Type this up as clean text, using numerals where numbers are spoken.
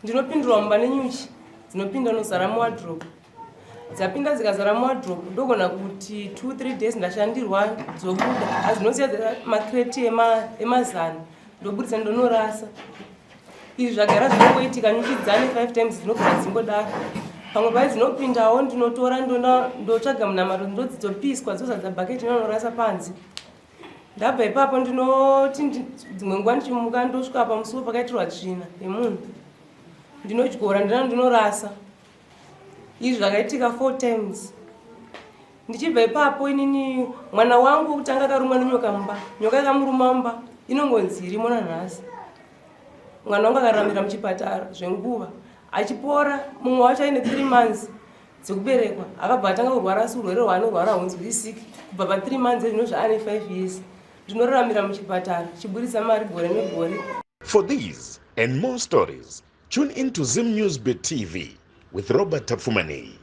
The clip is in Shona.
ndinopindurwa mumba nenyuchi dzinopinda nozara muwardrobe. Dzapinda dzikazara muwardrobe ndogona kuti 2-3 days ndashandirwa dzobuda. Azvinosiya makreti emazana ndobudisa ndonorasa. Izvi zvagara zvinongoitika nyuchi dzane 5 times dzinogara dzingodaro. Pamwe pai dzinopindawo ndinotora ndotsvaga munamato ndodzizopiswa dzozadza bhaketi inonorasa panze. Ndabva ipapo ndinoti dzimwe nguva ndichimuka ndosvika pamusuwo pakaitirwa tsvina yemunhu. Ndinodyora ndinorasa. Izvi zvakaitika 4 times. Ndichibva ipapo inini mwana wangu kutanga akarumwa nenyoka mumba. Nyoka ikamuruma mumba inongonzi irimo nanhasi. Mwana wangu akararamira muchipatara zvenguva. Achipora mumwe wacho aine 3 months dzekuberekwa akabva atanga kurwara surwere rwaanorwara hunzwi isiki kubva pa 3 months zvino zvaane 5 years. Ndinoraramira muchipatara chiburisa mari gore negore. For these and more stories, tune into Zim News Bit TV with Robert Tafumani.